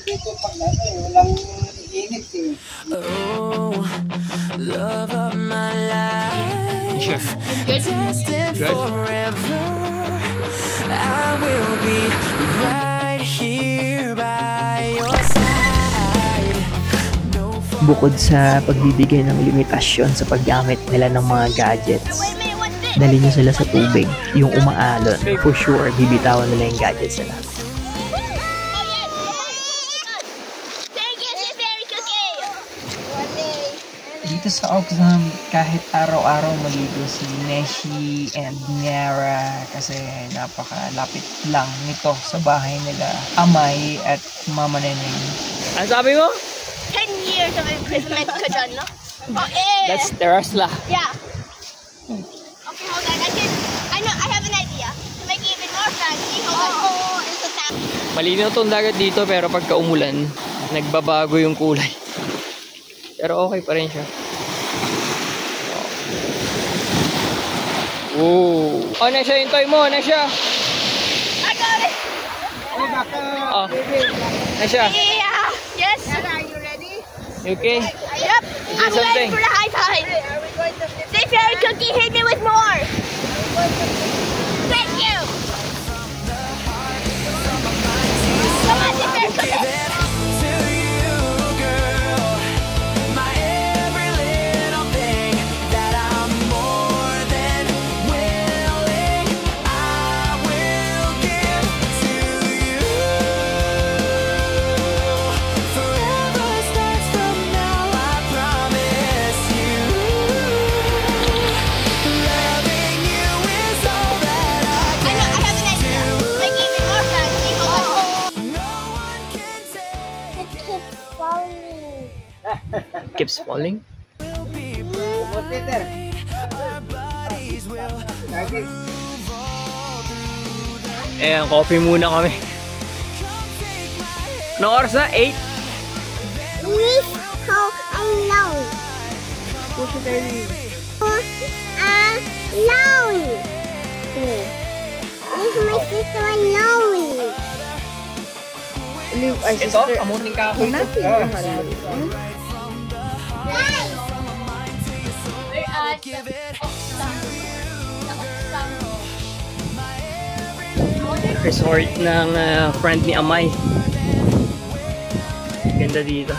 dito pag walang init eh. Oh, love of my life. Destined forever. I will be right here by your side. Bukod sa pagbibigay ng limitasyon sa paggamit nila ng mga gadgets, dali nyo sila sa tubig, yung umaalon, for sure, bibitawan nila yung gadgets nila. Dito sa Oxfam, kahit araw-araw maligo si Neshi and Niara kasi napakalapit lang nito sa bahay nila Amay at Mama Neneng. Ano sabi mo? 10 years of imprisonment ka dyan, no? Oh, eh. That's Terasla. Yeah. Okay, hold on. I have an idea. To make it even more fancy, hold on. Oh, it's a town. Malinaw tong dagat dito pero pagka umulan, nagbabago yung kulay. Pero okay pa rin siya. Oh, na siya, hintay mo, na siya. I got it. Oh, na siya. Yeah. Yes. Are you ready? You okay? Yep. I'm ready for the high tide. Say fairy cookie, hit me with more. Thank you. Come on, say fairy cookie. Keeps falling. Ayan, coffee muna kami. Anong oras na? 8? Miss Ho alone. Miss my sister alone. Ito, amuting kahoy na. Resort ng friend ni Amay. Ganda dito.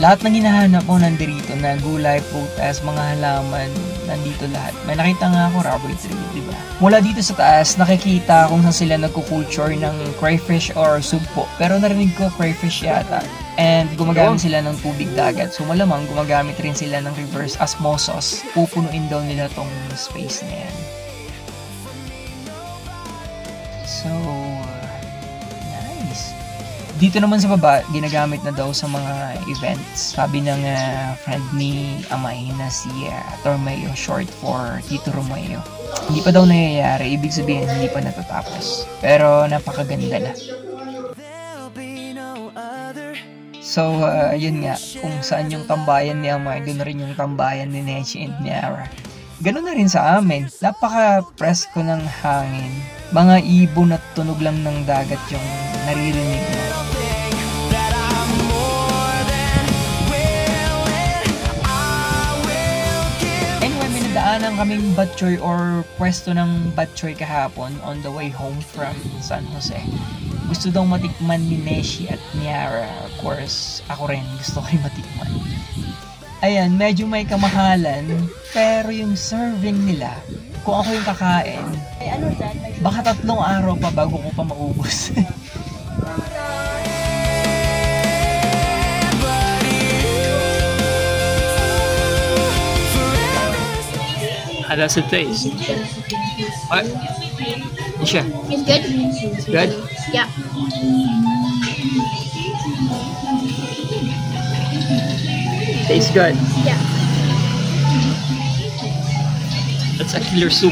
Lahat ng hinahanap ko nandito na gulay, prutas, mga halaman, nandito lahat. May nakita nga ako rubber tree, di ba? Mula dito sa taas, nakikita kung saan sila nagkukulture ng crayfish or sugpo. Pero narinig ko crayfish yata. And gumagamit sila ng tubig dagat. So malamang gumagamit rin sila ng reverse osmosis. Pupunuin daw nila tong space na yan. So, nice. Dito naman sa baba, ginagamit na daw sa mga events. Sabi ng friend ni Amay na si Tormeo, short for Tito Romeo. Hindi pa daw nangyayari, ibig sabihin hindi pa natatapos. Pero napakaganda na. So, yun nga, kung saan yung tambayan ni Amay, doon rin yung tambayan ni Nechi and Niara. Ganun na rin sa amin, napaka-presko ng hangin. Mga ibon at tunog lang ng dagat yung naririnig mo. Anyway, may nadaanan kaming batchoy or pwesto ng batchoy kahapon on the way home from San Jose. Gusto daw matikman ni Neshi at Niara. Of course, ako rin gusto ko matikman. Ayan, medyo may kamahalan, pero yung serving nila, kung ako yung kakain, baka 3 araw pa bago ko pa maubos. How does it taste? What? Isha? It's good. Good? Yeah. Tastes good. Yeah. That's a killer soup.